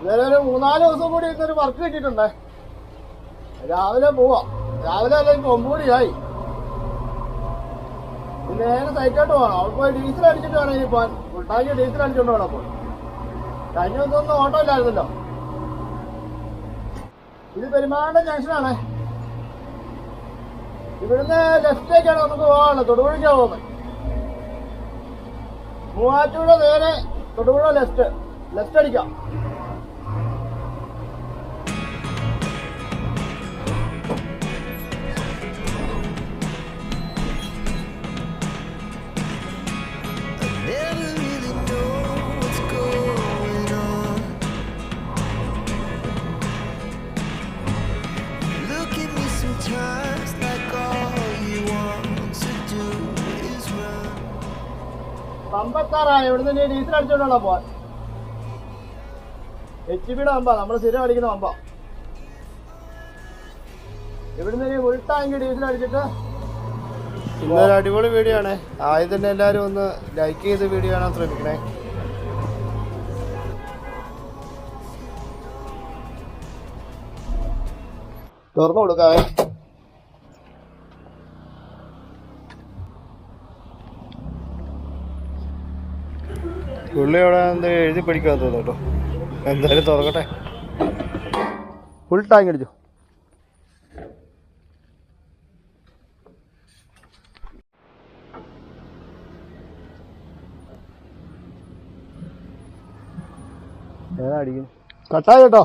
ഇന്നലെ ഒരു 3-4 ദിവസം കൂടി ഇന്നൊരു വർക്ക് കിട്ടിയിട്ടുണ്ടേ. രാവിലെ പോവാം. രാവിലെ അല്ലെങ്കിൽ 9 മണിയായി. നേരെ സൈറ്റോട്ട് പോകണം. അവിടെ പോയി ഡീസൽ അടിച്ചിട്ട് വേണം ഇനി പോകാൻ. ഫുൾട്ടാക്കി ഡീസൽ അടിച്ചോണ്ട് വേണം അപ്പോൾ. കഴിഞ്ഞ ദിവസമൊന്നും ഓട്ടോ ഇല്ലായിരുന്നല്ലോ. ഇത് പെരുമാണ്ട ജംഗ്ഷനാണ്. ഇവിടുന്ന് ലെഫ്റ്റിലേക്കാണ് നമുക്ക് പോകാനുള്ളത്. തൊടുപുഴയ്ക്കാണ് പോകുന്നത്. മൂവാറ്റുപുഴ നേരെ തൊടുപുഴ ലെഫ്റ്റ് അടിക്കാം. പമ്പത്താറാണ്. ഇവിടുന്ന് ഇനി ഡീസൽ അടിച്ചോണ്ടാണോ പോവാൻ. HPയുടെ പമ്പാ, നമ്മൾ സ്ഥിരം അടിക്കുന്ന പമ്പാ. ഇവിടുന്ന് ഇനി ഫുൾ ടാങ്ക് ഡീസൽ അടിച്ചിട്ട്. ഇന്നൊരു അടിപൊളി വീഡിയോ ആണ്. ആദ്യം തന്നെ എല്ലാവരും ഒന്ന് ലൈക്ക് ചെയ്ത് വീഡിയോ കാണാൻ ശ്രമിക്കണേ. തുറന്നു കൊടുക്കാവേ. പുള്ളി അവിടെ എന്താ എഴുതി പഠിക്കാൻ തോന്നുന്നു കേട്ടോ. എന്തായാലും തുറക്കട്ടെ. ഫുൾ ടാങ്ക് അടിച്ചു. ഏതാ അടിക്കുന്നു? കട്ടായി കേട്ടോ.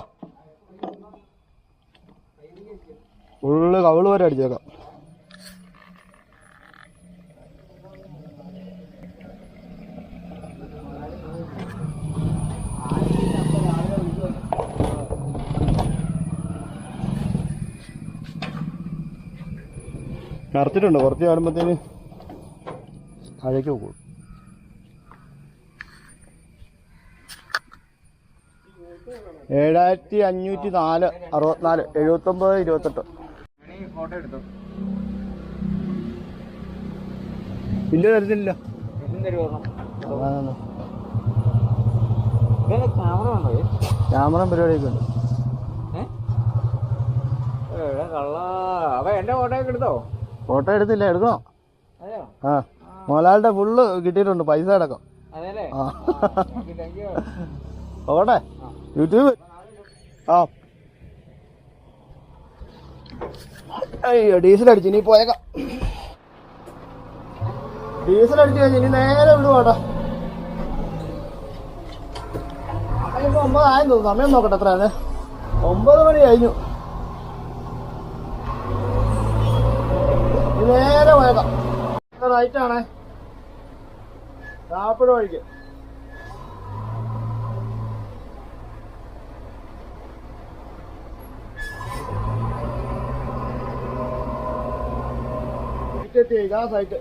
ഫുള്ള് കവിള് വരെ അടിച്ചേക്കാം. നിറച്ചിട്ടുണ്ട്. കുറച്ച് കാണുമ്പോഴത്തേന് താഴേക്ക് പോകും. $7504 64 79 28. ബില്ല് തരുന്നില്ല. ക്യാമറ പരിപാടിയൊക്കെ ഉണ്ട്. എന്റെ ഫോട്ടോയൊക്കെ എടുത്തോ? ഫോട്ടോ എടുത്തില്ല, എടുക്കണോ? ആ, മോലാളുടെ ഫുള്ള് കിട്ടിയിട്ടുണ്ട്, പൈസ അടക്കം. ഓട്ടെ യൂട്യൂബ്. ആ അയ്യോ, ഡീസൽ അടിച്ചു. ഇനി പോയേക്കാം. ഡീസൽ അടിച്ചു കഴിഞ്ഞ് ഇനി നേരെ വിടുവാട്ടോ. ഇപ്പൊ 9 ആയെന്ന് തോന്നുന്നു. സമയം നോക്കട്ടെ എത്രയാണ്. 9 മണി കഴിഞ്ഞു. നേരെ പോയേക്കാം. റൈറ്റാണേ, കാപ്പിട വഴിക്ക്. ഇതാ സൈറ്റ്.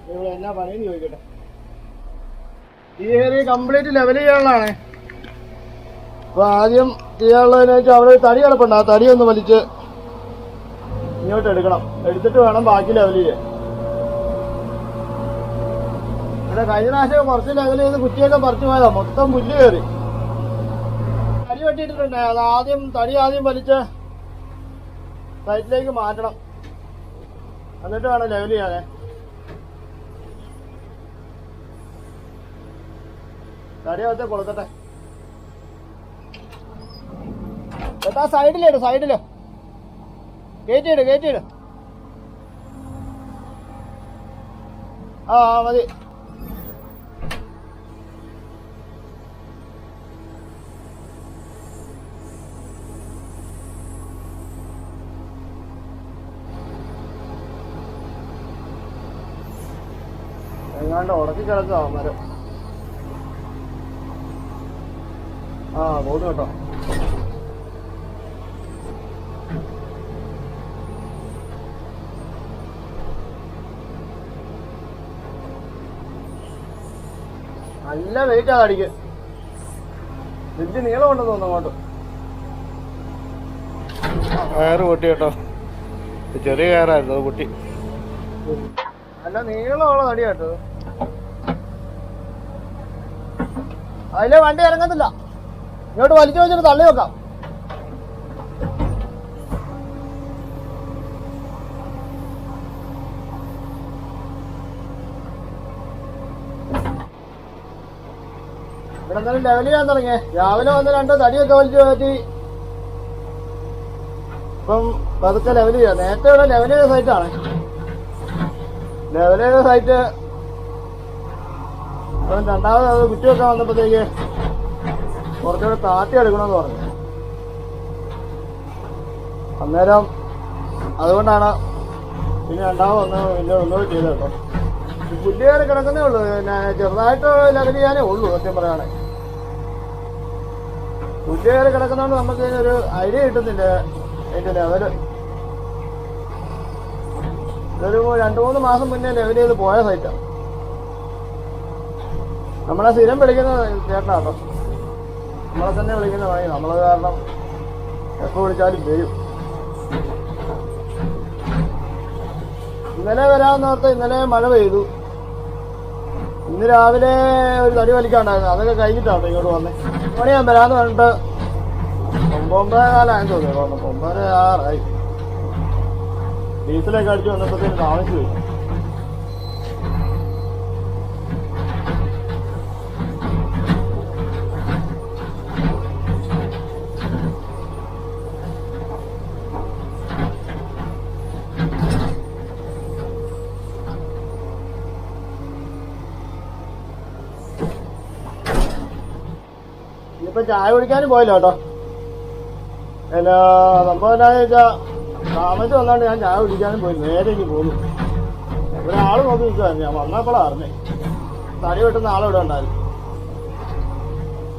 ഇവിടെ എന്നാ പണിയെന്ന് ചോദിക്കട്ടെ. ഈ ഏരിയ കംപ്ലീറ്റ് ലെവൽ ചെയ്യാനുള്ളതാണ്. അപ്പൊ ആദ്യം ചെയ്യാനുള്ളതെന്ന് വെച്ചാൽ അവിടെ തടി കിടപ്പുണ്ട്. ആ തടി ഒന്ന് വലിച്ച് ഇങ്ങോട്ട് എടുക്കണം. എടുത്തിട്ട് വേണം ബാക്കി ലെവൽ ചെയ്യാൻ. ഇവിടെ കഴിഞ്ഞ പ്രാവശ്യം കുറച്ച് ലെവൽ ചെയ്ത് കുറ്റിയൊക്കെ പറിച്ചു പോയതാ. മൊത്തം പുല്ല് കയറി. തടി വെട്ടിയിട്ടുണ്ട്. അത് തടി ആദ്യം വലിച്ച് സൈറ്റിലേക്ക് മാറ്റണം. എന്നിട്ട് വേണം ലെവൽ ചെയ്യാനേ. തടി അകത്തെ കൊടുക്കട്ടെ. എത്താ സൈഡിലിട്, സൈഡില് കയറ്റിയിട്. ആ മതി. എങ്ങാണ്ട് ഉടക്കി കിടക്കുക മരം. ആ ബോർഡ് കേട്ടോ. നല്ല വെയിറ്റാ അടിക്ക്. വലിയ നീളം ഉണ്ടെന്ന് തോന്നുന്നു അങ്ങോട്ട്. കയറ് പൊട്ടി കേട്ടോ. ചെറിയ കയറായിരുന്നു, അത് പൊട്ടി. നല്ല നീളമുള്ള തടി കേട്ടോ. അതിലെ വണ്ടി ഇറങ്ങത്തില്ല. ഇങ്ങോട്ട് വലിച്ചു വെച്ചിട്ട് തള്ളി വെക്കാം. ഇവിടെ എന്തായാലും ലെവൽ ചെയ്യാൻ തുടങ്ങിയേ. രാവിലെ വന്ന് 2 തടിയൊക്കെ വലിച്ചു കയറ്റി ഇപ്പം പതുക്കെ ലെവൽ ചെയ്യാം. നേരത്തെ ഇവിടെ ലെവൽ ചെയ്ത സൈറ്റാണ്. ലെവൽ ചെയ്ത സൈറ്റ് ഇപ്പം രണ്ടാമത് അത് കുറ്റിയൊക്കെ വന്നപ്പോഴത്തേക്ക് കുറച്ചുകൂടെ താത്തി എടുക്കണമെന്ന് പറഞ്ഞു. അന്നേരം അതുകൊണ്ടാണ് പിന്നെ രണ്ടാമത് ഒന്നുകൂടി ചെയ്തത് കേട്ടോ. പുല്ല് കയറി കിടക്കുന്നേ ഉള്ളൂ. പിന്നെ ചെറുതായിട്ട് ലെവൽ ചെയ്യാനേ ഉള്ളൂ സത്യം പറയുകയാണെ. പുല്ല് കയറി കിടക്കുന്നതുകൊണ്ട് നമുക്ക് ഒരു ഐഡിയ കിട്ടുന്നില്ല അതിന്റെ ലെവല്. ഇതൊരു 2-3 മാസം മുന്നേ ലെവൽ ചെയ്ത് പോയ സൈറ്റാണ്. നമ്മളെ സ്ഥിരം വിളിക്കുന്ന ചേട്ടനാ കേട്ടോ. നമ്മളെ തന്നെ വിളിക്കുന്ന പണി. നമ്മളത് കാരണം എപ്പോൾ വിളിച്ചാലും വരും. ഇന്നലെ വരാമെന്നോർത്ത് ഇന്നലെ മഴ പെയ്തു. ഇന്ന് രാവിലെ ഒരു തടി വലിക്കാണ്ടായിരുന്നു. അതൊക്കെ കഴിഞ്ഞിട്ടാണ് ഇങ്ങോട്ട് വന്നേ. മണി ഞാൻ വരാമെന്ന് പറഞ്ഞിട്ട് 9:15 തോന്നുന്നു. 9:06 ഡീസലൊക്കെ അടിച്ചു വന്നപ്പോഴത്തേക്ക് താമസിച്ചു പോയി. ഇനിയിപ്പോ ചായ കുടിക്കാനും പോയില്ല കേട്ടോ. പിന്നെ സംഭവം എന്താണെന്ന് വെച്ചാൽ താമസിച്ച് വന്നാണ്ട് ഞാൻ ചായ കുടിക്കാനും പോയി. നേരെ ഇനി പോന്നു. ഒരാൾ നോക്കി നിൽക്കുമായിരുന്നു. ഞാൻ വന്നപ്പോഴാണ് അറിഞ്ഞേ തടി വെട്ടുന്ന ആളെ ഇവിടെ ഉണ്ടായിരുന്നു.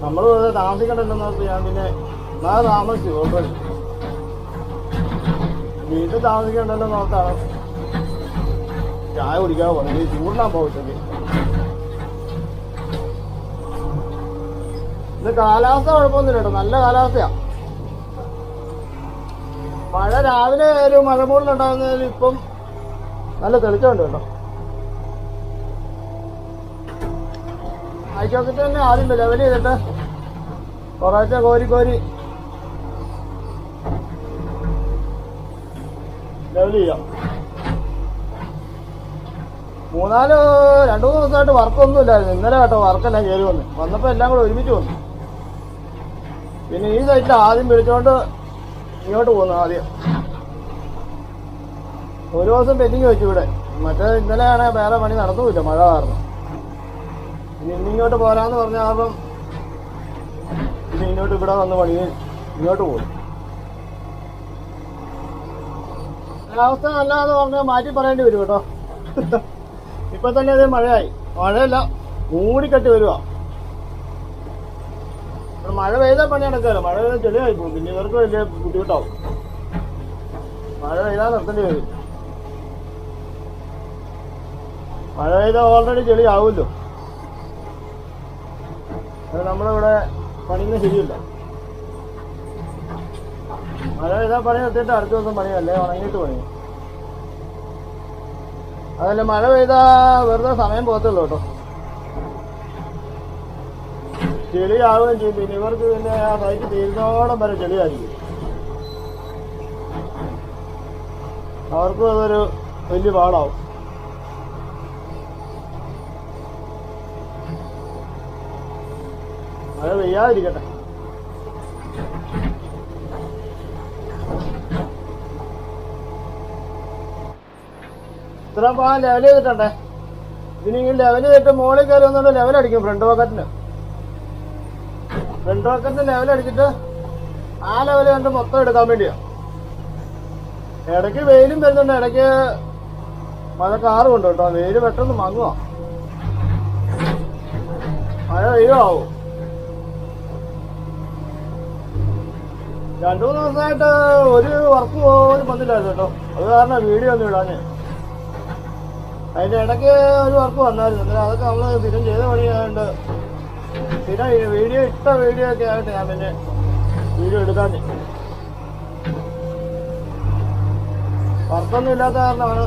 നമ്മൾ താമസിക്കണ്ടല്ലെന്ന് ഓർത്ത് ഞാൻ പിന്നെ താമസിച്ചു. ഓൾറെഡി വീട്ടിൽ താമസിക്കണ്ടല്ലോ നോർത്താണ് ചായ കുടിക്കാതെ പോകുന്നത്. ഈ ചൂടിനാൻ പോകത്തേക്ക് ഇത് കാലാവസ്ഥ കുഴപ്പമൊന്നുമില്ല കേട്ടോ. നല്ല കാലാവസ്ഥയാ. മഴ രാവിലെ ഒരു മഴ മൂടിലുണ്ടാകുന്നതിൽ ഇപ്പം നല്ല തെളിച്ചമുണ്ട് കേട്ടോ. അയച്ചോക്കിട്ട് തന്നെ ആദ്യം ലെവൽ ചെയ്തിട്ട് കുറേശ്ശെ കോരി ലെവൽ ചെയ്യാം. 2-3 ദിവസമായിട്ട് വർക്കൊന്നും ഇല്ലായിരുന്നു. ഇന്നലെ കേട്ടോ വർക്കെല്ലാം കയറി വന്നപ്പോൾ എല്ലാം കൂടെ ഒരുമിച്ച് വന്നു. പിന്നെ ഈ സൈറ്റിൽ ആദ്യം വിളിച്ചോണ്ട് ഇങ്ങോട്ട് പോന്നു. ആദ്യം ഒരു ദിവസം പെൻഡിങ് വെച്ചു ഇവിടെ. മറ്റേ ഇന്നലെയാണ് വേറെ പണി നടന്നുമില്ല മഴ കാരണം. ഇനി ഇന്നിങ്ങോട്ട് പോരാന്ന് പറഞ്ഞ കാരണം ഇനി ഇങ്ങോട്ട് ഇവിടെ വന്ന് പണി ഇങ്ങോട്ട് പോകും. കാലാവസ്ഥ നല്ലതെന്ന് പറഞ്ഞാൽ മാറ്റി പറയേണ്ടി വരും കേട്ടോ. ഇപ്പൊ തന്നെ അത് മഴയായി. മഴയല്ല മൂടിക്കെട്ടി വരുവാ. മഴ പെയ്താൽ പണി നടക്കാമല്ലോ. മഴ പെയ്താൽ ചെളിയായി പോകും. പിന്നെ ഇവർക്ക് വലിയ ബുദ്ധിമുട്ടാവും. മഴ പെയ്താൽ നിർത്തേണ്ടി വരും. മഴ പെയ്താൽ ഓൾറെഡി ചെളിയാവുമല്ലോ. അത് നമ്മളിവിടെ പണിയുന്നത് ശരിയല്ല. മഴ പെയ്താൽ പണി നിർത്തിയിട്ട് അടുത്ത ദിവസം പണിയല്ലേ ഉണങ്ങിയിട്ട് പണിയും. അതല്ല മഴ പെയ്താൽ വെറുതെ സമയം പോകത്തുള്ളൂ കേട്ടോ. ചെളിയാവുകയും ചെയ്യും. പിന്നെ ഇവർക്ക് പിന്നെ ആ സൈറ്റ് തീരുന്നോളം വരെ ചെളിയായിരിക്കും. അവർക്കും അതൊരു വലിയ പാടാവും. മഴ പെയ്യാതിരിക്കട്ടെ. ഇത്രയും പോകാൻ ലെവൽ ചെയ്തിട്ടുണ്ടേ. ഇതിനിങ്ങനെ ലെവൽ ചെയ്തിട്ട് മുകളിൽ കയറി വന്നിട്ട് ലെവലടിക്കും. ഫ്രണ്ട് പോക്കറ്റിന് ലെവലടിച്ചിട്ട് ആ ലെവൽ കണ്ട് മൊത്തം എടുക്കാൻ വേണ്ടിയാ. ഇടയ്ക്ക് വെയിലും വരുന്നുണ്ട്. ഇടയ്ക്ക് മഴക്കാറും ഉണ്ട് കേട്ടോ. വെയിൽ പെട്ടെന്ന് മങ്ങുക. മഴ പെയ്യുമാവും. 2-3 ദിവസമായിട്ട് ഒരു വർക്ക് പോലും വന്നില്ലായിരുന്നു കേട്ടോ. അത് കാരണം വീഡിയോ ഒന്നും ഇടാഞ്ഞ്. അതിന്റെ ഇടയ്ക്ക് ഒരു വർക്ക് വന്നായിരുന്നു. എന്നാലും അതൊക്കെ നമ്മൾ സ്ഥിരം ചെയ്ത പണിയായതുകൊണ്ട് സ്ഥിരം വീഡിയോ ഒക്കെ ആയിട്ട് ഞാൻ പിന്നെ വീഡിയോ എടുക്കാഞ്ഞ്. വർക്കൊന്നും ഇല്ലാത്ത കാരണമാണ്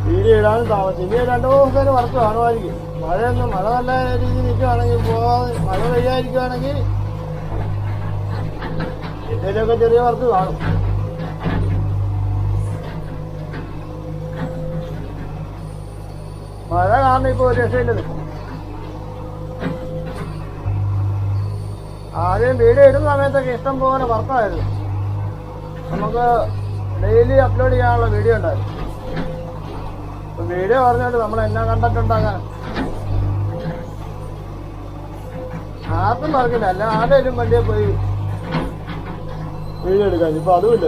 വീഡിയോ ഇടാനും താമസം. ഇനി 2-3 ദിവസത്തേക്ക് വർക്ക് കാണുമായിരിക്കും. മഴ നല്ല രീതിയിൽ നിൽക്കുകയാണെങ്കിൽ പോകാതെ മഴ പെയ്യാതിരിക്കുകയാണെങ്കിൽ എന്തെങ്കിലുമൊക്കെ ചെറിയ വർക്ക് കാണും. മഴ കാരണം ഇപ്പോൾ ഒരു രക്ഷയില്ലത്. ആദ്യം വീഡിയോ ഇടുന്ന സമയത്തൊക്കെ ഇഷ്ടം പോലെ വർക്കായിരുന്നു. നമുക്ക് ഡെയിലി അപ്ലോഡ് ചെയ്യാനുള്ള വീഡിയോ ഉണ്ടായിരുന്നു. വീഡിയോ പറഞ്ഞിട്ട് നമ്മൾ എന്നാ കണ്ടന്റ് ഉണ്ടാക്കാൻ ആർക്കും പറഞ്ഞില്ല. അല്ല ആരുടെയും വണ്ടിയെ പോയി വീഡിയോ എടുക്കാൻ. ഇപ്പൊ അതുമില്ല.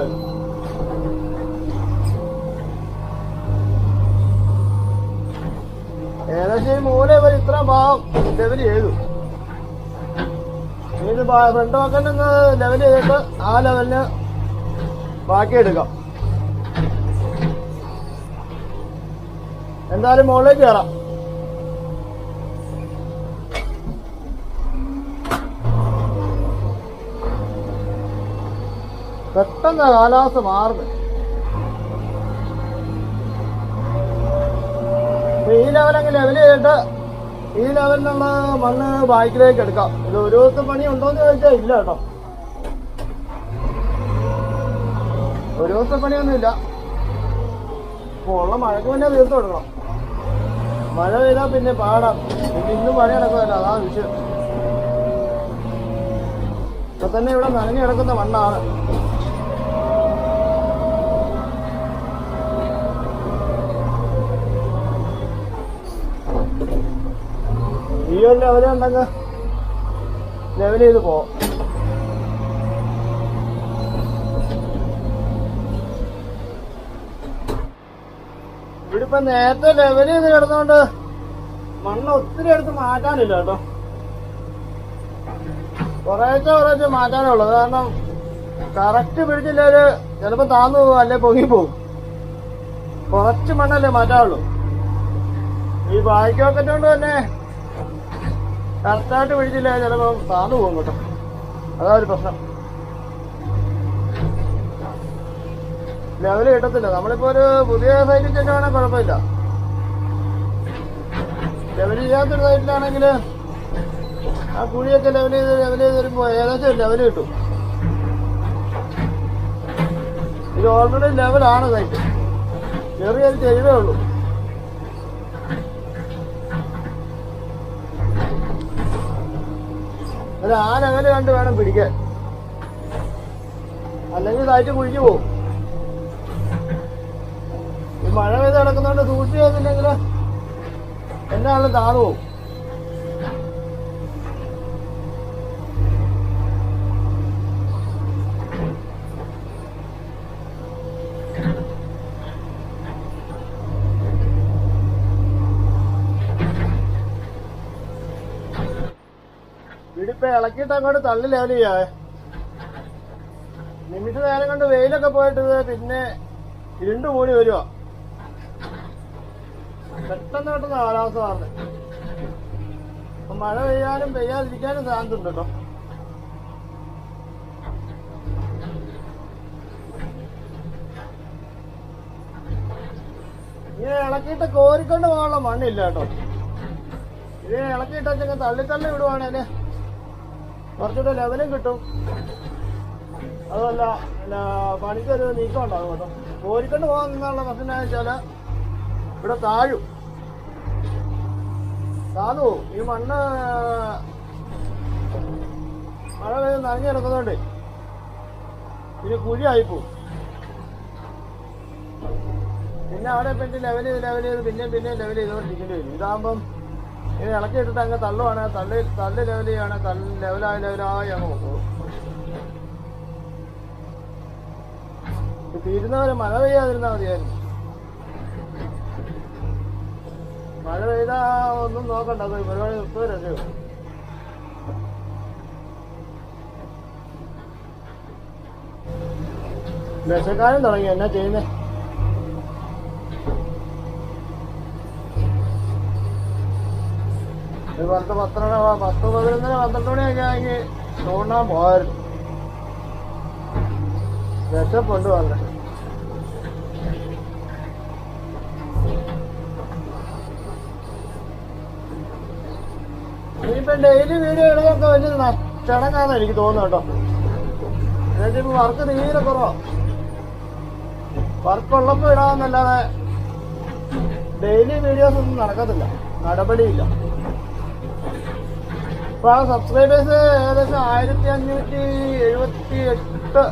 ഏകദേശം ഈ മൂല വരെ ഇത്ര ഭാഗം ലെവൽ ചെയ്തു. ഇത് ഫ്രണ്ട് പക്കൽ ലെവൽ ചെയ്തിട്ട് ആ ലെവലിന് ബാക്കി എടുക്കാം. എന്തായാലും മുകളിലേക്ക് കയറാം. പെട്ടെന്ന് കാലാവസ്ഥ മാറുന്നു. ഈ ലെവലങ്ങ് ലെവൽ ചെയ്തിട്ട് ഈ ലെവലിനുള്ള മണ്ണ് ബാക്കിലേക്ക് എടുക്കാം. ഇത് ഒരു ദിവസം പണി ഉണ്ടോന്ന് ചോദിച്ചാൽ ഇല്ല കേട്ടോ. ഒരു ദിവസം പണിയൊന്നുമില്ല. ഇപ്പോൾ ഉള്ള മഴക്ക് മുന്നേ തീർത്ത് കൊടുക്കണം. മഴ പെയ്താൽ പിന്നെ പാടാം. പിന്നെ ഇന്നും പണി നടക്കുമല്ലോ, അതാണ് വിഷയം. ഇപ്പൊ തന്നെ ഇവിടെ നനഞ്ഞു കിടക്കുന്ന മണ്ണാണ്. ഈ ഒരു ലെവല് ഉണ്ടെങ്കിൽ ലെവൽ ചെയ്ത് പോവാം. ഇവിടെ ഇപ്പൊ നേരത്തെ ലെവൽ ചെയ്ത് കിടന്നുകൊണ്ട് മണ്ണ് ഒത്തിരി എടുത്ത് മാറ്റാനില്ല കേട്ടോ. കുറേശ്ശെ മാറ്റാനേ ഉള്ളു. കാരണം കറക്റ്റ് പിടിച്ചില്ലേല് ചിലപ്പോ താന്നു പോകും, അല്ലെ പൊങ്ങിപ്പോകും. കുറച്ച് മണ്ണല്ലേ മാറ്റാനുള്ളൂ. ഈ ബാക്കിയൊക്കെ കൊണ്ട് തന്നെ കറക്റ്റായിട്ട് പിടിച്ചില്ല ചിലപ്പോ താന്നു പോകും കേട്ടോ. അതാ ഒരു പ്രശ്നം. ലെവല് കിട്ടത്തില്ല. നമ്മളിപ്പോ ഒരു പുതിയ സൈറ്റിൽ ചെല്ലുവാണെങ്കിൽ കുഴപ്പമില്ല. ലെവൽ ചെയ്യാത്തൊരു സൈറ്റിലാണെങ്കിൽ ആ കുഴിയൊക്കെ ലെവൽ ചെയ്ത് വരുമ്പോ ഏകദേശം ലെവല് കിട്ടും. ഇത് ഓൾറെഡി ലെവലാണ് സൈറ്റ്. ചെറിയൊരു ചെരിവേ ഉള്ളൂ. ആ ലെവല് കണ്ട് വേണം പിടിക്കാൻ, അല്ലെങ്കിൽ സൈറ്റ് കുഴിഞ്ഞു പോകും. ഈ മഴ പെയ്ത് കിടക്കുന്നതുകൊണ്ട് സൂക്ഷിച്ചു വന്നില്ലെങ്കിൽ എന്നാളും താന്നു പോകും. ഇവിടിപ്പോ ഇളക്കിയിട്ട് അങ്ങോട്ട് തള്ളി ലെവൽ ചെയ്യാവേ. നിമിഷ നേരം കൊണ്ട് വെയിലൊക്കെ പോയിട്ട് പിന്നെ ഇരുണ്ട് മൂടി വരുവാ. പെട്ടെന്ന് കാലാവസ്ഥ മാറുന്നത്. അപ്പൊ മഴ പെയ്യാനും പെയ്യാതിരിക്കാനും ചാൻസ് ഉണ്ട് കേട്ടോ. ഇങ്ങനെ ഇളക്കിയിട്ട് കോരിക്കൊണ്ട് പോകാനുള്ള മണ്ണില്ല കേട്ടോ. ഇത് ഇളക്കിയിട്ടൊക്കെ തള്ളി വിടുവാണേല് കുറച്ചുകൂടെ ലെവലും കിട്ടും. അതുമല്ല പണിക്കൊരു നീക്കം ഉണ്ടാകും കേട്ടോ. കോരിക്കൊണ്ട് പോകാൻ നിന്നുള്ള പ്രശ്നം എന്താണെന്ന് വെച്ചാല് ഇവിടെ താഴും, താന്നു പോവും. ഈ മണ്ണ് മഴ പെയ്ത് നനഞ്ഞു കിടക്കുന്നതുകൊണ്ട് ഇനി കുഴിയായിപ്പോവും. പിന്നെ അവിടെ പിന്നെ ലെവൽ ചെയ്ത് പിന്നെയും ലെവൽ ചെയ്തുകൊണ്ടിരിക്കേണ്ടി വരും. ഇതാകുമ്പം ഇത് ഇളക്കിയിട്ടിട്ട് അങ്ങ് തള്ളുവാണ്. തള്ളി ലെവൽ ചെയ്യാണ്. ലെവലായി അങ്ങ് പോകും. തീരുന്നവരെ മഴ പെയ്യാതിരുന്നാൽ മതിയായിരുന്നു. മഴ പെയ്താ ഒന്നും നോക്കണ്ട, അത് പരിപാടി നിർത്തുക രക്ഷയും. വിശക്കാനും തുടങ്ങി. എന്നാ ചെയ്യുന്നേ? ഒരു 10-11 മണിയൊക്കെ ആണെങ്കിൽ തോണ്ടാൻ പോകായിരുന്നു. വിശപ്പുണ്ട് വന്നെ. ഇനിയിപ്പോ ഡെയിലി വീഡിയോ ഇടുന്നതൊക്കെ വലിയ ചടങ്ങാന്ന് എനിക്ക് തോന്നുന്നു കേട്ടോ. എന്നിട്ടിപ്പോ വർക്ക് തീരെ കുറവാ. വർക്കുള്ളപ്പോ ഇടാമെന്നല്ലാതെ ഡെയിലി വീഡിയോസ് ഒന്നും നടക്കത്തില്ല, നടപടിയില്ല. ഇപ്പൊ ആ സബ്സ്ക്രൈബേഴ്സ് ഏകദേശം 1578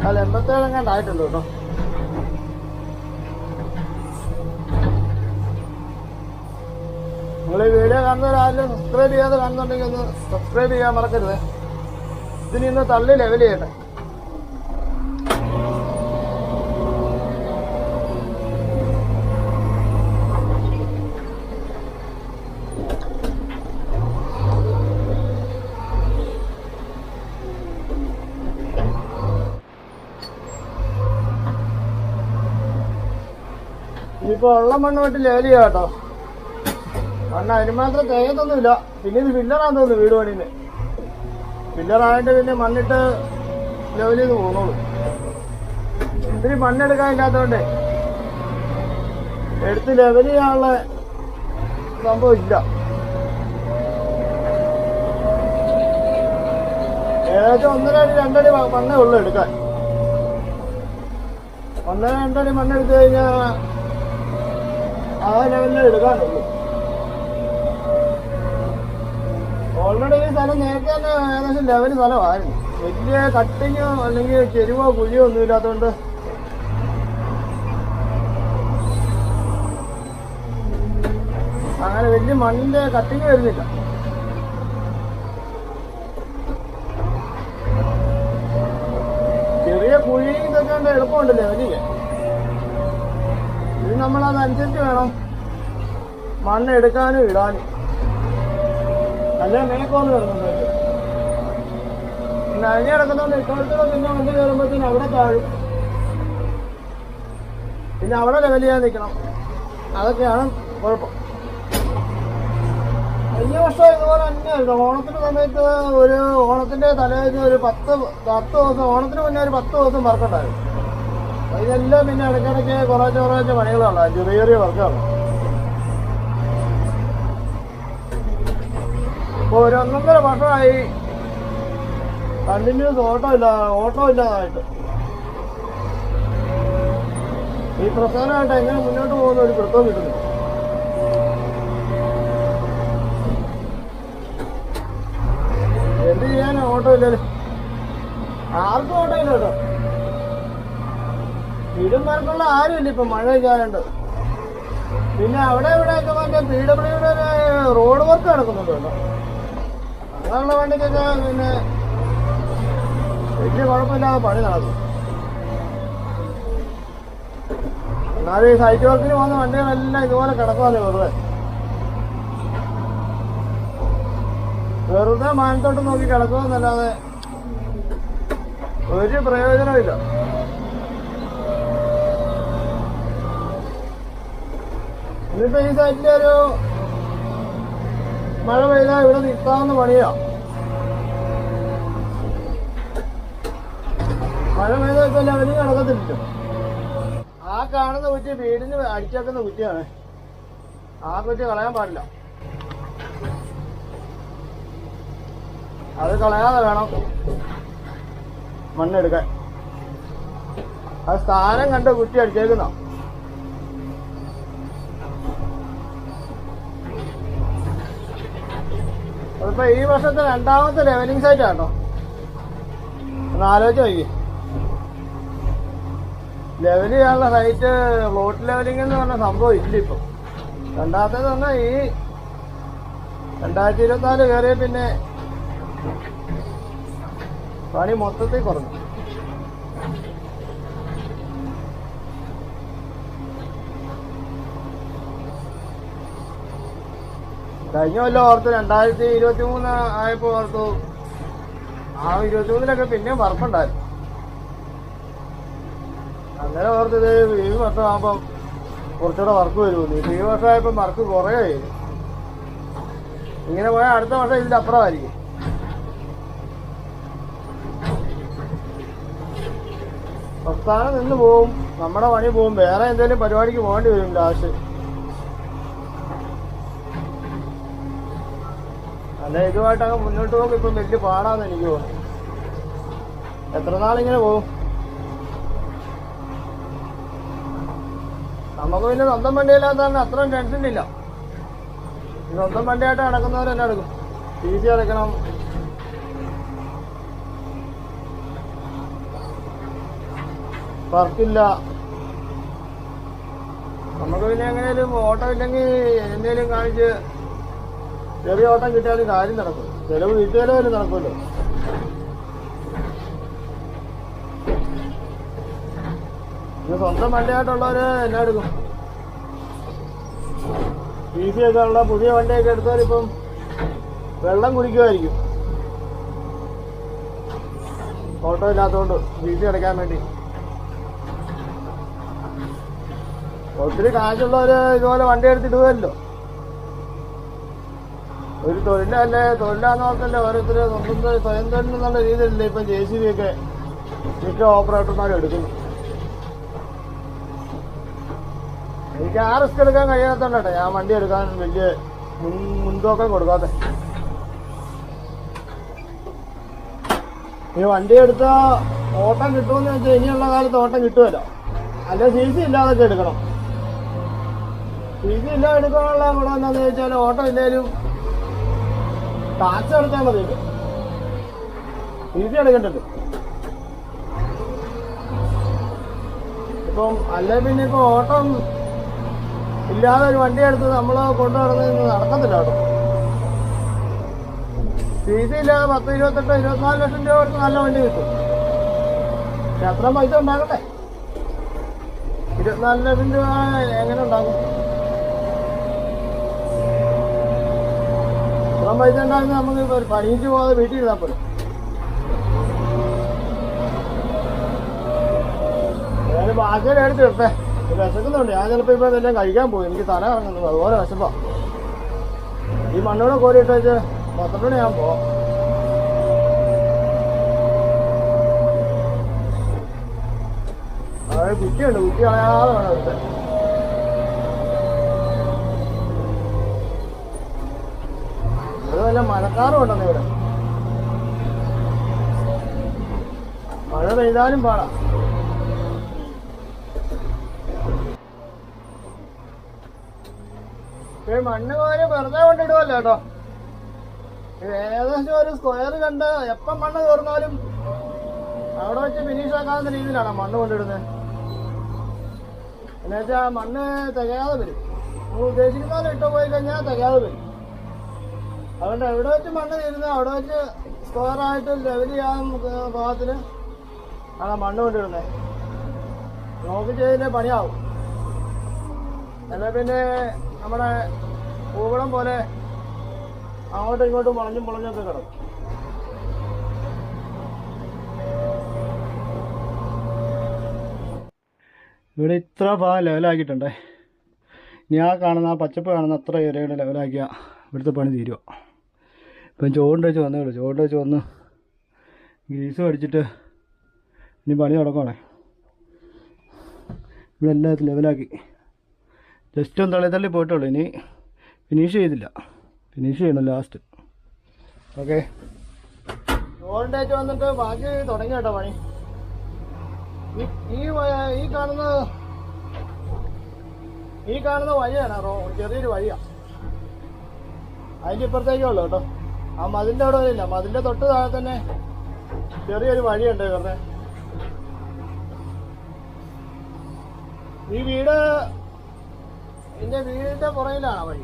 അല്ല 87 എങ്ങാണ്ടായിട്ടുണ്ട് കേട്ടോ. നിങ്ങൾ ഈ വീഡിയോ കാണുന്നവരാരും സബ്സ്ക്രൈബ് ചെയ്യാതെ കാണുന്നുണ്ടെങ്കിൽ ഒന്ന് സബ്സ്ക്രൈബ് ചെയ്യാൻ മറക്കരുത്. ഇതിന് ഇന്ന് തള്ളി ലെവൽ ചെയ്യട്ടെ. ഇനിയിപ്പോ ഉള്ള മണ്ണ് വിട്ട് ലെവൽ ചെയ്യാം കേട്ടോ. മണ്ണ് അതിന് മാത്രം തേകത്തൊന്നുമില്ല. പിന്നെ ഇത് പില്ലറാന്ന് തോന്നുന്നു വീട് പണിന്ന്. പില്ലറായിട്ട് പിന്നെ മണ്ണിട്ട് ലെവൽ ചെയ്ത് പോകുന്നുള്ളൂ. ഇത്തിരി മണ്ണെടുക്കാനില്ലാത്തതുകൊണ്ട് എടുത്ത് ലെവൽ ചെയ്യാനുള്ള സംഭവം ഇല്ല. ഏകദേശം 1.5 അടി 2 അടി മണ്ണേ ഉള്ളു എടുക്കാൻ. 1.5 2 അടി മണ്ണെടുത്തു കഴിഞ്ഞാൽ ആ ലെവലിൽ എടുക്കാനുള്ളൂ. ഓൾറെഡി ഈ സ്ഥലം നേരത്തെ തന്നെ ഏകദേശം ലെവൽ സ്ഥലമായിരുന്നു. വലിയ കട്ടിങ്ങോ അല്ലെങ്കിൽ ചെരുവോ കുഴിയോ ഒന്നും ഇല്ലാത്തതുകൊണ്ട് അങ്ങനെ വലിയ മണ്ണിന്റെ കട്ടിങ് വരുന്നില്ല. ചെറിയ കുഴി ഇതൊക്കെ എളുപ്പമുണ്ട് ലെവലില്. ഇത് നമ്മളതനുസരിച്ച് വേണം മണ്ണ് എടുക്കാനും ഇടാനും. നല്ല മേക്കോന്ന് വരുന്നുണ്ട്. പിന്നെ അഴിഞ്ഞ് കിടക്കുന്നതുകൊണ്ട് ഇട്ടോടത്തോടെ പിന്നെ വണ്ടി കയറുമ്പോഴത്തേന് അവിടെ താഴും. പിന്നെ അവിടെ ലെവൽ ചെയ്യാൻ നിൽക്കണം. അതൊക്കെയാണ് കുഴപ്പം. കഴിഞ്ഞ വർഷം ഇതുപോലെ തന്നെയായിരുന്നു. ഓണത്തിന്റെ സമയത്ത് ഓണത്തിന്റെ തലേന്ന് ഒരു 10 ദിവസം, ഓണത്തിന് മുന്നേ ഒരു 10 ദിവസം വർക്കുണ്ടായിരുന്നു. ഇതെല്ലാം പിന്നെ ഇടയ്ക്കിടയ്ക്ക് കുറച്ച് പണികളുള്ള ചെറിയ ചെറിയ വർക്കുകളാണ്. ഇപ്പോൾ ഒരു 1.5 വർഷമായി കണ്ടിന്യൂസ് ഓട്ടോ ഇല്ലാതായിട്ട്. ഈ പ്രസ്ഥാനമായിട്ട് എങ്ങനെ മുന്നോട്ട് പോകുന്ന ഒരു പിടുത്തവും കിട്ടുന്നില്ല. എന്ത് ചെയ്യാനാ ഓട്ടോ ഇല്ലല്ലോ. ആർക്കും ഓട്ടോ ഇല്ല കേട്ടോ. വീടുമാർക്കുള്ള ആരുമില്ല ഇപ്പൊ മഴ ചെയ്യാനുണ്ട്. പിന്നെ അവിടെ ഇവിടെയൊക്കെ മറ്റേ PWD റോഡ് വർക്ക് നടക്കുന്നുണ്ട് കേട്ടോ. അങ്ങനെയുള്ള വണ്ടിക്കൊക്കെ പിന്നെ വലിയ കുഴപ്പമില്ലാതെ പണി നടക്കും. എന്നാലും ഈ സൈറ്റ് വർക്കിന് പോകുന്ന വണ്ടികളെല്ലാം ഇതുപോലെ കിടക്കുമല്ലോ വെറുതെ മാനത്തോട്ട് നോക്കി കിടക്കുമെന്നല്ലാതെ ഒരു പ്രയോജനമില്ല. ഇന്നിപ്പോ ഈ സൈറ്റിലൊരു മഴ പെയ്താൽ ഇവിടെ നിൽക്കാവുന്ന പണിയാ. മഴ പെയ്താൽ ഇപ്പൊ ലെവലിൽ നടക്കത്തില്ല. ആ കാണുന്ന കുറ്റി വീടിന് അടിച്ചേക്കുന്ന കുറ്റിയാണ്. ആ കുറ്റി കളയാൻ പാടില്ല. അത് കളയാതെ വേണം മണ്ണെടുക്കാൻ. അത് സ്ഥാനം കണ്ട് കുറ്റി അടിച്ചേക്കുന്ന. അതിപ്പോ ഈ വർഷത്തെ 2ാമത്തെ ലെവലിംഗ് സൈറ്റ് ആട്ടോ. ഒന്ന് ആലോചിച്ച് നോക്കി. ലെവൽ ചെയ്യാനുള്ള സൈറ്റ് ഫ്ലോട്ട് ലെവലിംഗ് എന്ന് പറഞ്ഞ സംഭവം ഇല്ല ഇപ്പൊ. 2ാമത്തേത് പറഞ്ഞാൽ ഈ 2024 കയറിയ പിന്നെ പണി മൊത്തത്തിൽ കുറഞ്ഞു. കഴിഞ്ഞ കൊല്ലം ഓർത്തു 2023 ആയപ്പോ ഓർത്തു ആ 23-ലൊക്കെ പിന്നെയും വർക്കുണ്ടായിരുന്നു. അങ്ങനെ ഓർത്തത് ഈ വർഷം ആകുമ്പം കുറച്ചുകൂടെ വർക്ക് വരുമെന്ന്. ഈ വർഷമായപ്പോ വർക്ക് കുറയായി. ഇങ്ങനെ പോയാൽ അടുത്ത വർഷം ഇതിന്റെ അപ്പുറമായിരിക്കും. പ്രസ്ഥാനം നിന്ന് പോവും, നമ്മുടെ പണി പോവും, വേറെ എന്തെങ്കിലും പരിപാടിക്ക് പോകേണ്ടി വരും ലാസ്റ്റ്. അല്ലെ ഇതുമായിട്ട് അങ്ങ് മുന്നോട്ട് പോകുമ്പോൾ ഇപ്പം വലിയ പാടാന്ന് എനിക്ക് തോന്നുന്നു. എത്ര നാളിങ്ങനെ പോകും? നമുക്ക് പിന്നെ സ്വന്തം വണ്ടിയില്ലാത്തതാണ് അത്രയും ടെൻഷൻ ഇല്ല. സ്വന്തം വണ്ടിയായിട്ട് നടക്കുന്നവരെല്ലാം എടുക്കും. ഫീസ് അടയ്ക്കണം, വർക്കില്ല. നമുക്ക് പിന്നെ എങ്ങനെയാലും ഓട്ടം ഇല്ലെങ്കിൽ എന്തെങ്കിലും കാണിച്ച് ചെറിയ ഓട്ടം കിട്ടിയാലും കാര്യം നടക്കും. ചിലവ് വീട്ടുകാരും നടക്കുമല്ലോ. ഇത് സ്വന്തം വണ്ടിയായിട്ടുള്ളവര് എല്ലാം എടുക്കും. ഫീസ് ഒക്കെ ഉള്ള പുതിയ വണ്ടിയൊക്കെ എടുത്തവരിപ്പം വെള്ളം കുടിക്കുമായിരിക്കും, ഓട്ടോ ഇല്ലാത്തതുകൊണ്ട് ഫീസ് അടയ്ക്കാൻ വേണ്ടി. ഒത്തിരി കാശുള്ളവര് ഇതുപോലെ വണ്ടി എടുത്തിടുമല്ലോ. ഒരു തൊഴിലല്ലേ, തൊഴിലാന്ന് നോക്കല്ലേ ഓരോരുത്തര് സ്വന്തം സ്വയം തൊഴിൽ എന്നുള്ള രീതിയിലല്ലേ ഇപ്പം JCB ഒക്കെ മിക്ക ഓപ്പറേറ്റർമാരും എടുക്കുന്നു. എനിക്ക് ആ റിസ്ക് എടുക്കാൻ കഴിയാത്തോണ്ടേ ഞാൻ വണ്ടി എടുക്കാൻ വലിയ മുൻതൂക്കം കൊടുക്കാത്ത. ഈ വണ്ടി എടുത്ത ഓട്ടം കിട്ടുമെന്ന് വെച്ചാൽ ഇനിയുള്ള കാലത്ത് ഓട്ടം കിട്ടുമല്ലോ. അല്ലെ CC ഇല്ലാതൊക്കെ എടുക്കണം. CC ഇല്ലാതെ എടുക്കാനുള്ള ഗുണം എന്താണെന്ന് ചോദിച്ചാൽ ഓട്ടം ഇല്ലേലും ടാക്സ് എടുത്താൽ മതി. CC എടുക്കണ്ടല്ലോ. ഇപ്പം അല്ലെ പിന്നെ ഇപ്പൊ ഓട്ടം ഇല്ലാതെ ഒരു വണ്ടി എടുത്ത് നമ്മൾ കൊണ്ടു നടന്നത് നടക്കത്തില്ല കേട്ടോ. CC ഇല്ലാതെ 10, 28, 24 ലക്ഷം രൂപ കൊടുത്ത് നല്ല വണ്ടി കിട്ടും. പക്ഷെ അത്ര പൈസ ഉണ്ടാകട്ടെ. 24 ലക്ഷം രൂപ എങ്ങനെ ഉണ്ടാകും? അത്ര പൈസ ഉണ്ടാകുന്ന നമുക്ക് ഒരു പണിക്ക് പോകാതെ വീട്ടിൽ ഇരുന്നാൽ പോലെ. ഏതായാലും ബാക്കിയുടെ എടുത്ത് ഇട്ടേ. വിശക്കുന്നുണ്ട്. ഞാൻ ചിലപ്പോൾ ഇപ്പം ഇതെല്ലാം കഴിക്കാൻ പോകും. എനിക്ക് തല ഇറങ്ങുന്നത് അതുപോലെ വിശപ്പാ. ഈ മണ്ണൂടെ കോരിയിട്ട് വെച്ച് 12 മണി ഞാൻ പോവാം. അതായത് കുറ്റിയുണ്ട്, കുറ്റി കളയാതെ വേണം എടുത്ത്. അത് വല്ല മഴക്കാറും ഉണ്ടെന്ന് ഇവിടെ. മഴ പെയ്താലും പാടാം. മണ്ണ് കോരി വെറുതെ കൊണ്ടിടുവല്ലോ കേട്ടോ. ഏകദേശം ഒരു സ്ക്വയർ കണ്ട് എപ്പം മണ്ണ് തീർന്നാലും അവിടെ വെച്ച് ഫിനിഷ് ആക്കാവുന്ന രീതിയിലാണ് മണ്ണ് കൊണ്ടിടുന്നത്. എന്നുവെച്ചാൽ മണ്ണ് തികയാതെ വരും. നമ്മൾ ഉദ്ദേശിക്കുന്ന പോലെ ഇട്ട് പോയി കഴിഞ്ഞാൽ തികയാതെ വരും. അതുകൊണ്ട് എവിടെ വെച്ച് മണ്ണ് തീരുന്നത് അവിടെ വെച്ച് സ്ക്വയറായിട്ട് ലെവൽ ചെയ്യാൻ ഭാഗത്തിന് ആണ് മണ്ണ് കൊണ്ടിടുന്നത്. നോക്കി ചെയ്തില്ലേ പണിയാവും. അല്ല പിന്നെ നമ്മുടെ പൂവളം പോലെ അങ്ങോട്ടും ഇങ്ങോട്ടും മുളഞ്ഞൊക്കെ കിടക്കും. ഇവിടെ ഇത്ര ഭാഗം ലെവലാക്കിയിട്ടുണ്ടേ. ഇനി ആ കാണുന്ന ആ പച്ചപ്പ് കാണുന്ന അത്ര ഏരിയയുടെ ലെവലാക്കിയാൽ ഇവിടുത്തെ പണി തീരുക. ഇപ്പം ചോറിൻ്റെ വെച്ച് വന്നേ ഉള്ളൂ. ചോറിൻ്റെ വെച്ച് വന്ന് ഗ്രീസ് അടിച്ചിട്ട് ഇനി പണി തുടങ്ങണേ. ഇവിടെ എല്ലാത്തിലും ലെവലാക്കി ജസ്റ്റ് ഒന്ന് തള്ളി പോയിട്ടുള്ളൂ. ഇനി ഫിനിഷ് ചെയ്തില്ല, ഫിനിഷ് ചെയ്യണം ലാസ്റ്റ്. ഓക്കെ, ചോറിൻ്റെ വെച്ച് വന്നിട്ട് ബാക്കി തുടങ്ങി കേട്ടോ പണി. ഈ കാണുന്ന വഴിയാണ് ചെറിയൊരു വഴിയാണ്. അതിൻ്റെ ഇപ്പുറത്തേക്കേ ഉള്ളൂ കേട്ടോ. ആ മതിലിൻ്റെ അവിടെ വരില്ല. മതിലിൻ്റെ തൊട്ട് താഴെ തന്നെ ചെറിയൊരു വഴിയുണ്ട് ഇവരുടെ. ഈ എന്റെ വീടിന്റെ പുറകിലാണ് ആ വഴി.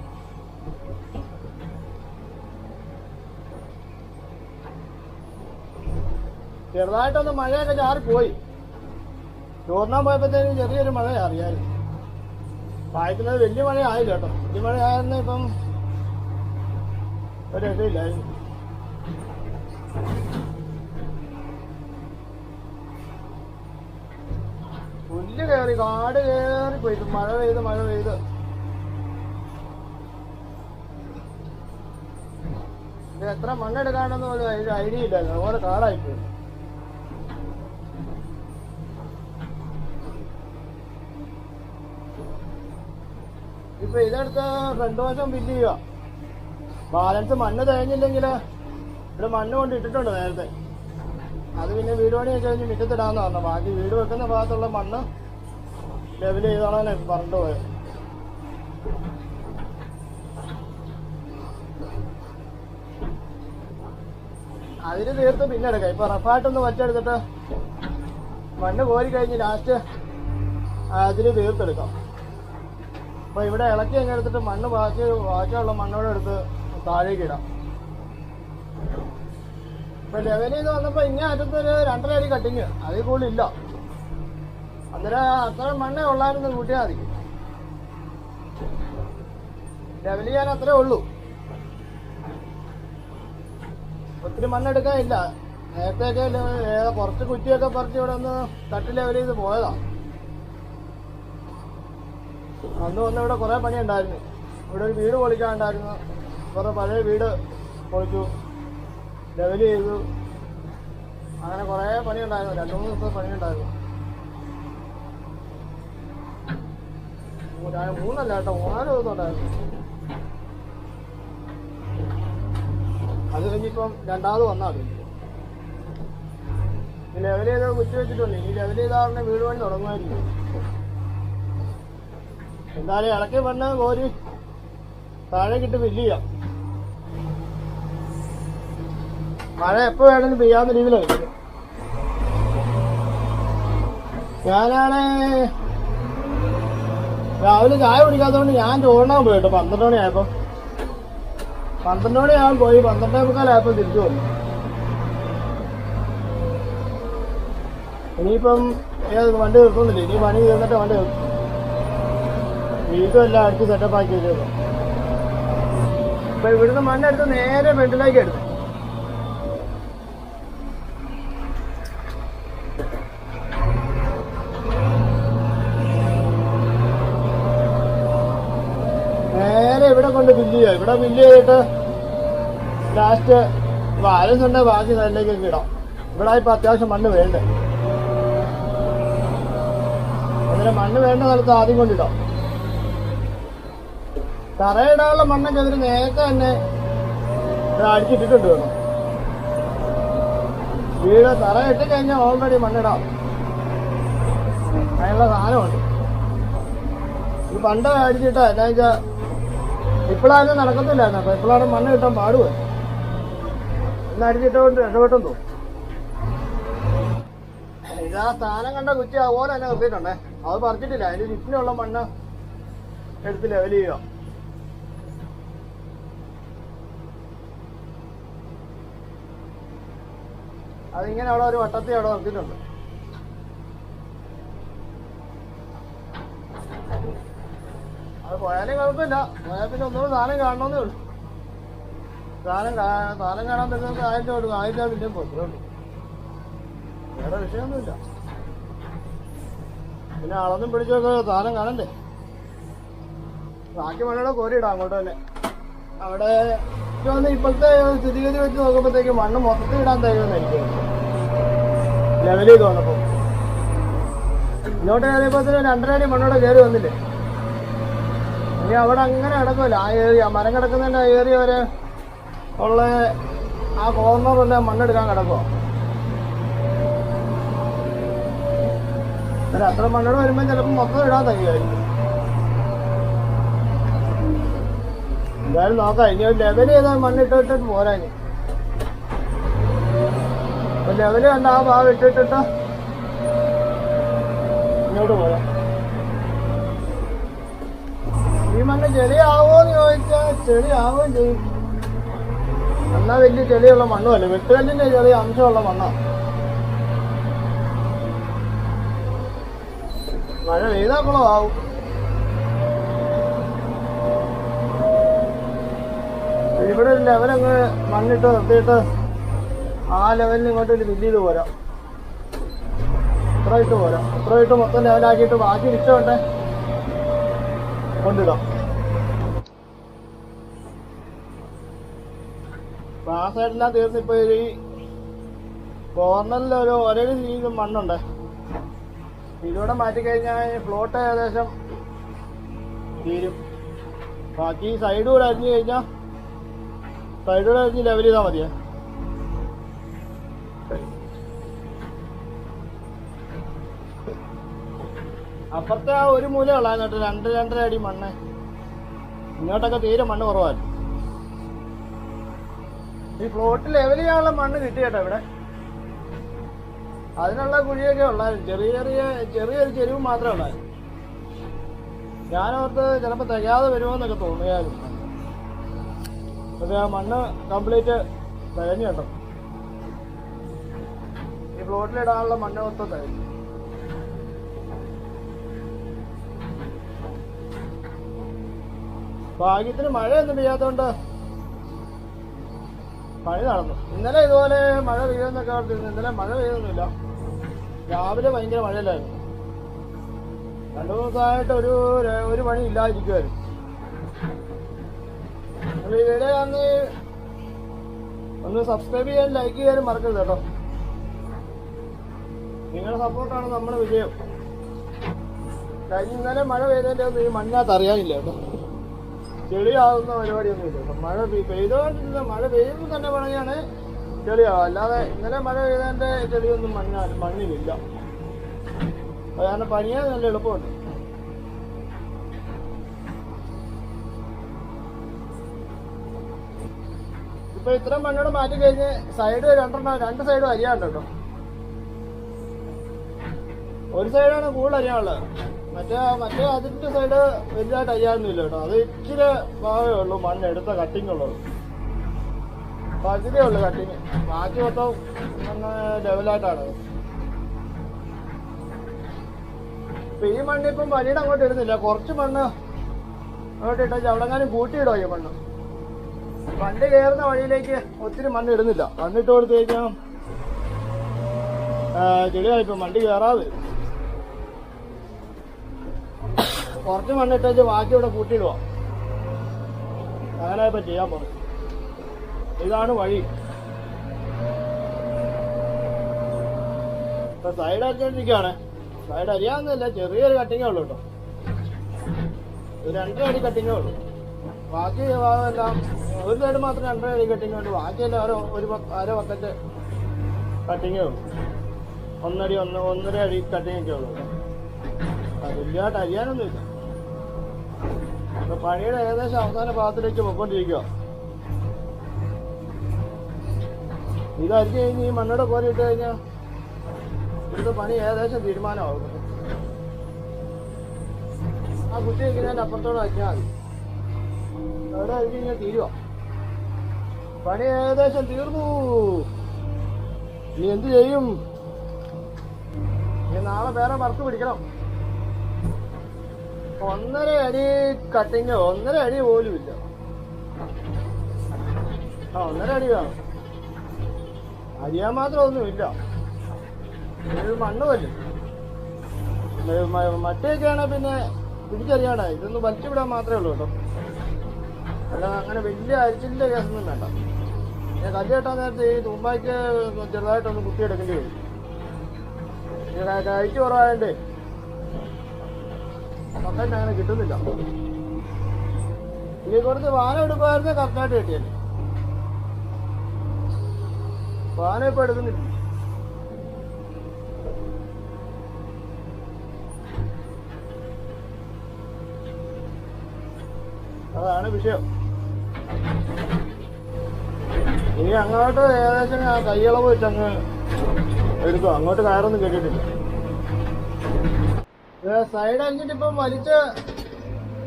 ചെറുതായിട്ടൊന്ന് മഴയൊക്കെ ചാറിപ്പോയി. ചോറിനാൻ പോയപ്പോഴത്തേക്കും ചെറിയൊരു മഴ അറിയാമായിരുന്നു. പായക്കുന്നത് വലിയ മഴ ആയില്ല കേട്ടോ. വലിയ മഴ ആയിരുന്നു ഇപ്പം ഒരു രക്ഷയില്ലായിരുന്നു. പുല്ല് കയറി, കാട് കയറിപ്പോയി. മഴ പെയ്ത് എത്ര മണ്ണെടുക്കാണെന്ന് പോലും അതിന്റെ ഐഡിയ ഇല്ലായിരുന്നു. അതുപോലെ കാടായിപ്പോയി. ഇപ്പൊ ഇതെടുത്ത് ഫ്രണ്ട് വശം ഫില്ല് ചെയ്യുക. ബാലൻസ് മണ്ണ് തേഞ്ഞില്ലെങ്കിൽ ഇവിടെ മണ്ണ് കൊണ്ട് ഇട്ടിട്ടുണ്ട് നേരത്തെ. അത് പിന്നെ വീട് പണിയൊക്കെ കഴിഞ്ഞ് മുറ്റത്തിടാന്ന് പറഞ്ഞു. ബാക്കി വീട് വെക്കുന്ന ഭാഗത്തുള്ള മണ്ണ് ലെവൽ ചെയ്തോളാൻ പറഞ്ഞിട്ട് പോയത്. അതിന് തീർത്ത് പിന്നെ എടുക്കാം. ഇപ്പൊ റഫായിട്ടൊന്ന് വച്ചെടുത്തിട്ട് മണ്ണ് കോരി കഴിഞ്ഞ് ലാസ്റ്റ് അതിന് തീർത്തെടുക്കാം. അപ്പൊ ഇവിടെ ഇളക്കി അങ്ങ് എടുത്തിട്ട് മണ്ണ് ബാക്കിയുള്ള മണ്ണോടെ എടുത്ത് താഴേക്ക് ഇടാം. ഇപ്പൊ ലെവൽ ചെയ്ത് വന്നപ്പോ ഇങ്ങനെ അറ്റത്തൊരു 2.5 അടി കട്ടിങ്, അതിൽ കൂടുതലില്ല. അന്നേരം അത്ര മണ്ണേ ഉള്ളായിരുന്നു, കൂട്ടിയാൽ മതി. ലെവൽ ചെയ്യാൻ അത്രേ ഉള്ളൂ, ഒത്തിരി മണ്ണെടുക്കാനില്ല. നേരത്തെയൊക്കെ കുറച്ച് കുറ്റിയൊക്കെ പറിച്ച് ഇവിടെ ഒന്ന് തട്ടി ലെവൽ ചെയ്ത് പോയതാ. അന്ന് വന്ന് ഇവിടെ കുറെ പണി ഉണ്ടായിരുന്നു. ഇവിടെ ഒരു വീട് പൊളിക്കാനുണ്ടായിരുന്നു. കുറെ പഴയ വീട് പൊളിച്ചു, ലെവൽ ചെയ്തു. അങ്ങനെ കുറെ പണി ഉണ്ടായിരുന്നു. 2-3 ദിവസത്തെ പണി ഉണ്ടായിരുന്നു. 3 അല്ല കേട്ടോ, 4 ദിവസം ഉണ്ടായിരുന്നു. അത് കഴിഞ്ഞിപ്പം രണ്ടാമത് വന്നാൽ മതി. ഈ ലെവൽ ചെയ്ത് കുറ്റി വെച്ചിട്ടുണ്ട്. ഈ ലെവൽ ചെയ്താറിന് വീട് പണി തുടങ്ങുമായിരിക്കും. എന്തായാലും ഇളക്കി മണ്ണ് കോരി താഴേക്കിട്ട് ഫില്ല് ചെയ്യാം. മഴ എപ്പോ വേണമെങ്കിലും പെയ്യാവുന്ന രീതിയിലാണ്. ഞാനാണ് രാവിലെ ചായ കുടിക്കാത്തതുകൊണ്ട് ഞാൻ ചോറിനാൻ പോയിട്ടോ. 12 മണിയായപ്പോ 12 മണിയാകും പോയി. 12:45 തിരിച്ചു വന്നു. ഇനിയിപ്പം വണ്ടി നിർത്തുന്നില്ല. ഇനി പണി തീർന്നിട്ട് വണ്ടി നിർത്തും. വീട്ടും എല്ലാം അടിച്ച് സെറ്റപ്പ് ആക്കി വെച്ചേക്കും. ഇപ്പൊ ഇവിടുന്ന് മണ്ണെടുത്ത് നേരെ ഫ്രണ്ടിലേക്ക് എടുത്തു. നേരെ ഇവിടെ കൊണ്ട് ഫില്ല് ചെയ്യാം. ഇവിടെ ഫില്ല് ചെയ്തിട്ട് ലാസ്റ്റ് ബാലൻസ് ഉണ്ട്, ബാക്കി സൈഡിലേക്കൊക്കെ ഇടാം. ഇവിടെ ഇപ്പൊ അത്യാവശ്യം മണ്ണ് വേണ്ടേ. അങ്ങനെ മണ്ണ് വേണ്ട സ്ഥലത്ത് ആദ്യം കൊണ്ടിടാം. തറയിടാനുള്ള മണ്ണൊക്കെ അതിന് നേരത്തെ തന്നെ അടിച്ചിട്ടിട്ടുണ്ട് വേണം. വീട് തറ ഇട്ട് കഴിഞ്ഞാൽ ഓൾറെഡി മണ്ണിടാം. അതിനുള്ള സാധനമുണ്ട്. ഇത് പണ്ട് അടിച്ചിട്ടാ. എന്താ വെച്ചാൽ ഇപ്പോഴാരും നടക്കത്തില്ലായിരുന്നു. അപ്പൊ ഇപ്പോഴാണ് മണ്ണ് കിട്ടാൻ പാടുപോയി. ഇന്ന് അടിച്ചിട്ടുകൊണ്ട് രക്ഷപ്പെട്ടെന്ന് തോന്നും. ഇതാ സ്ഥാനം കണ്ട കുറ്റി അതുപോലെ തന്നെ നിർത്തിയിട്ടുണ്ടേ. അത് പറിച്ചിട്ടില്ല. അതിന് ചുറ്റിനുള്ള മണ്ണ് എടുത്ത് ലെവൽ ചെയ്യുക. അതിങ്ങനെ അവിടെ ഒരു വട്ടത്തിൽ അവിടെ നിർത്തിയിട്ടുണ്ട്. അത് പോയാലും കുഴപ്പമില്ല. പോയാൽ പിന്നെ ഒന്നുകൂടെ സാധനം കാണണമെന്നേ ഉള്ളൂ. സാധനം കാണാൻ പറ്റുന്നത് 1000 രൂപ കൊടുക്കും. 1000 രൂപ പിന്നെ പോത്രേ ഉള്ളൂ. വേറെ വിഷയമൊന്നുമില്ല. പിന്നെ അളന്നും പിടിച്ചൊക്കെ സാധനം കാണണ്ടേ. ബാക്കി മണ്ണോടെ കോരിയിടാം അങ്ങോട്ട് തന്നെ. അവിടെ ഇപ്പോഴത്തെ സ്ഥിതിഗതി വെച്ച് നോക്കുമ്പോഴത്തേക്ക് മണ്ണ് മൊത്തത്തിൽ ഇടാൻ തരുമെന്ന് എനിക്ക് ലെവൽ ചെയ്ത് വന്നപ്പോ. ഇങ്ങോട്ട് കയറിയപ്പോ 2.5 അടി മണ്ണോടെ കയറി വന്നില്ലേ. ഇനി അവിടെ അങ്ങനെ കിടക്കുമല്ലോ. ആ ഏരിയ മരം കിടക്കുന്നതിന്റെ ഏരിയ വരെ ഉള്ള ആ കോർണറല്ല മണ്ണെടുക്കാൻ കിടക്കുമോ. അത്ര മണ്ണോട് വരുമ്പോൾ ചിലപ്പോൾ മൊത്തം ഇടാൻ തയ്യായിരിക്കും. എന്തായാലും നോക്കാം. ഇനി ലെവൽ ചെയ്താൽ മണ്ണിട്ടിട്ട് പോരാന്. ലെവല് കണ്ട ആ ഭാഗം ഇട്ടിട്ടിട്ട് ഇങ്ങോട്ട് പോരാ. ഈ മണ്ണ് ചെളിയാവോന്ന് ചോദിച്ചാൽ ചെളിയാവുകയും ചെയ്യും. എന്നാ വലിയ ചെളിയുള്ള മണ്ണുമല്ല, വെട്ടുകല്ലിന്റെ ചെറിയ അംശമുള്ള മണ്ണാണ്. മഴ പെയ്താക്കുളം ആവും. ഇവിടെ ഒരു ലെവലങ്ങ് മണ്ണിട്ട് നിർത്തിയിട്ട് ആ ലെവലിന് ഇങ്ങോട്ട് ഫില്ല് ചെയ്ത് പോരാം. ഇത്ര ഇട്ട് പോരാം. ഇത്ര ഇട്ട് മൊത്തം ലെവലാക്കിയിട്ട് ബാക്കി ഇഷ്ടമുണ്ടേ കൊണ്ടിടാം. അപ്പൊ ആ സൈഡെല്ലാം തീർന്നിപ്പോ ഈ കോർണറിൽ ഒരേ രീതിയിൽ മണ്ണുണ്ട്. ഇതിലൂടെ മാറ്റിക്കഴിഞ്ഞാൽ ഫ്ലോട്ട് ഏകദേശം തീരും. ബാക്കി സൈഡ് കൂടെ അരിഞ്ഞു കഴിഞ്ഞാൽ സൈഡിലൂടെ കഴിഞ്ഞ് ലെവൽ ചെയ്താൽ മതിയേ. അപ്പുറത്തെ ആ ഒരു മൂല ഉള്ളായിരുന്നു കേട്ടോ, 2-2.5 അടി മണ്ണ്. ഇങ്ങോട്ടൊക്കെ തീരെ മണ്ണ് കുറവായിരുന്നു. ഈ ഫ്ലോട്ട് ലെവൽ ചെയ്യാനുള്ള മണ്ണ് കിട്ടി കേട്ടോ ഇവിടെ. അതിനുള്ള കുഴിയൊക്കെ ഉള്ളായിരുന്നു, ചെറിയൊരു ചെരുവ് മാത്രമേ ഉള്ളായിരുന്നു. ഞാനോർത്ത് ചിലപ്പോൾ തികയാതെ വരുമോന്നൊക്കെ തോന്നിയായിരുന്നു. പക്ഷെ ആ മണ്ണ് കംപ്ലീറ്റ് തികഞ്ഞു കേട്ടോ. ഈ ഫ്ലോട്ടിലിടാനുള്ള മണ്ണ് മൊത്തം തികഞ്ഞു. ഭാഗ്യത്തിന് മഴയൊന്നും പെയ്യാത്തതുകൊണ്ട് പണി നടന്നു. ഇന്നലെ ഇതുപോലെ മഴ പെയ്യുന്നൊക്കെ ഓർത്തിരുന്നു. ഇന്നലെ മഴ പെയ്യൊന്നുമില്ല. രാവിലെ ഭയങ്കര മഴയില്ലായിരുന്നു. 2 ദിവസമായിട്ട് ഒരു പണി ഇല്ലാതിരിക്കുമായിരുന്നു. അപ്പോൾ ഈ വീഡിയോ ഒന്ന് സബ്സ്ക്രൈബ് ചെയ്യാനും ലൈക്ക് ചെയ്യാനും മറക്കരുത് കേട്ടോ. നിങ്ങളുടെ സപ്പോർട്ടാണ് നമ്മുടെ വിജയം. ഇന്നലെ മഴ പെയ്തതിൻ്റെ ഒന്നും ഈ മണ്ണിനകത്ത് അറിയാനില്ല കേട്ടോ. ചെളിയാവുന്ന പരിപാടിയൊന്നും ഇല്ല കേട്ടോ. മഴ പെയ്തുകൊണ്ടിരുന്ന മഴ പെയ്യുമ്പോൾ തന്നെ പണിയാണ് ചെളിയാവും. അല്ലാതെ ഇന്നലെ മഴ പെയ്തതിൻ്റെ ചെളിയൊന്നും മണ്ണിലില്ല. അത് കാരണം പണിയാൻ നല്ല എളുപ്പമുണ്ട്. ഇപ്പൊ ഇത്രയും മണ്ണോട് മാറ്റി കഴിഞ്ഞ് സൈഡ് 2 സൈഡും അരിയാണ്ട് കേട്ടോ. ഒരു സൈഡാണ് കൂടുതൽ അരിയാനുള്ളത്. മറ്റേ അതിന്റെ സൈഡ് വലുതായിട്ട് അരിയാനൊന്നുമില്ല കേട്ടോ. അത് ഇച്ചിരി ഭാഗമേ ഉള്ളൂ മണ്ണ് എടുത്ത കട്ടിങ് ഉള്ളത്. പകുതിയേ ഉള്ളു കട്ടിങ്, ബാക്കി മൊത്തം മണ്ണ് ലെവലായിട്ടാണ്. ഇപ്പൊ ഈ മണ്ണിപ്പം വഴിയുടെ അങ്ങോട്ട് ഇടുന്നില്ല. കുറച്ച് മണ്ണ് അങ്ങോട്ട് ഇട്ടാൽ അവിടെങ്ങാനും കൂട്ടിയിടോ ഈ മണ്ണ്. വണ്ടി കയറുന്ന വഴിയിലേക്ക് ഒത്തിരി മണ്ണ് ഇടുന്നില്ല. മണ്ണിട്ട് കൊടുത്തു കഴിഞ്ഞാൽ ചെളിയായിപ്പം വണ്ടി കയറാതെ. കുറച്ച് മണ്ണിട്ടേച്ച് ബാക്കി ഇവിടെ കൂട്ടിയിടുക. അങ്ങനെ ഇപ്പം ചെയ്യാൻ പോകും. ഇതാണ് വഴി. ഇപ്പൊ സൈഡ് അരിച്ചോണ്ടിരിക്കുകയാണ്. സൈഡ് അരിയാവുന്നില്ല, ചെറിയൊരു കട്ടിങ്ങേ ഉള്ളൂ കേട്ടോ. 2 അടി കട്ടിങ്ങേ ഉള്ളൂ. ബാക്കി ഭാഗമെല്ലാം ഒരു സൈഡ് മാത്രം 2 അടി കട്ടിങ്ങേ ഉള്ളൂ. ബാക്കിയെല്ലാം അര ബക്കറ്റ് കട്ടിങ്ങേ ഉള്ളൂ. 1 അടി 1.5 അടി കട്ടിങ്ങൊക്കെ ഉള്ളൂ. വലിയതായിട്ട് അരിയാനൊന്നുമില്ല. പണിയുടെ ഏകദേശം അവസാന ഭാഗത്തിലേക്ക് പോയിക്കൊണ്ടിരിക്കുക. ഇത് അരിഞ്ഞ് കഴിഞ്ഞ് ഈ മണ്ണോടെ പോലെ ഇട്ട് കഴിഞ്ഞാൽ ഇവിടുത്തെ പണി ഏകദേശം തീരുമാനമാകും. ആ കുട്ടി വെക്കുന്നതിൻ്റെ അപ്പുറത്തോടെ അരിഞ്ഞാൽ മതി. അവിടെ അരിഞ്ഞ് കഴിഞ്ഞാൽ തീരുക. പണി ഏകദേശം തീർന്നു. ഇനി എന്ത് ചെയ്യും? ഇനി നാളെ വേറെ വർക്ക് പിടിക്കണം. 1.5 അടി കട്ടിങ്ങോ 1.5 അടി പോലും ഇല്ല. 1.5 അടി വേണം. അരിയാൻ മാത്രം ഒന്നുമില്ല. മണ്ണ് വല്ലും മറ്റേക്കാണ് പിന്നെ പിടിച്ചറിയാണേ. ഇതൊന്ന് വലിച്ചുവിടാൻ മാത്രമേ ഉള്ളൂ കേട്ടോ. അല്ല അങ്ങനെ വലിയ അരിച്ചിൻ്റെ കേസൊന്നും വേണ്ട. ഞാൻ കല്ല് കെട്ടാൻ നേരത്തെ ഈ തുമ്പായ്ക്ക് ചെറുതായിട്ടൊന്ന് കുത്തിയെടുക്കേണ്ടി വരും. കഴിച്ചു കുറവായതുകൊണ്ട് കറക്റ്റായിട്ട് അങ്ങനെ കിട്ടുന്നില്ല. ഇനി കുറച്ച് വാനം എടുക്കുമായിരുന്നേ കറക്റ്റായിട്ട് കിട്ടിയല്ലേ. വാനം ഇപ്പം എടുക്കുന്നില്ല. അതാണ് വിഷയം. ഇനി അങ്ങോട്ട് ഏകദേശം കൈയളവ് വെച്ചങ്ങ് എടുക്കും. അങ്ങോട്ട് കയറൊന്നും കേട്ടിട്ടില്ല. സൈഡ് അരിഞ്ഞിട്ട് ഇപ്പം വലിച്ച്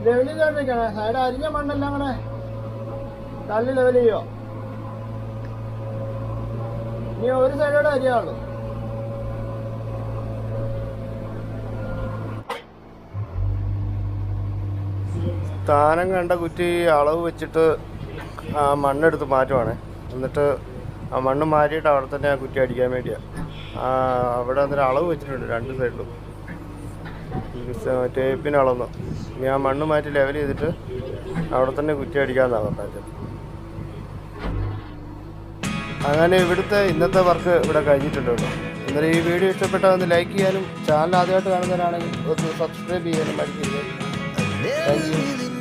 ലെവൽ ചെയ്തോണ്ടിരിക്കണേ. സൈഡ് അരിഞ്ഞ മണ്ണെല്ലാം അങ്ങനെ തള്ളി ലെവൽ ചെയ്യുക. ഇനി ഒരു സൈഡോടെ അരിയാവുള്ളൂ. സ്ഥാനം കണ്ട കുറ്റി അളവ് വെച്ചിട്ട് ആ മണ്ണെടുത്ത് മാറ്റുവാണ്. എന്നിട്ട് ആ മണ്ണ് മാറ്റിയിട്ട് അവിടെ തന്നെ ആ കുറ്റി അടിക്കാൻ വേണ്ടിയാണ്. അവിടെ അന്നേരം അളവ് വെച്ചിട്ടുണ്ട് 2 സൈഡിലും. ടേപ്പിന് അളന്ന് ഇനി ആ മണ്ണ് മാറ്റി ലെവൽ ചെയ്തിട്ട് അവിടെ തന്നെ കുറ്റി അടിക്കാമെന്നാണ് പറഞ്ഞത്. അങ്ങനെ ഇവിടുത്തെ ഇന്നത്തെ വർക്ക് ഇവിടെ കഴിഞ്ഞിട്ടുണ്ട് കേട്ടോ. ഇന്നലെ ഈ വീഡിയോ ഇഷ്ടപ്പെട്ടാൽ ഒന്ന് ലൈക്ക് ചെയ്യാനും ചാനൽ ആദ്യമായിട്ട് കാണുന്നവരാണെങ്കിൽ ഒന്ന് സബ്സ്ക്രൈബ് ചെയ്യാനും മടിക്കരുത്. Thank you.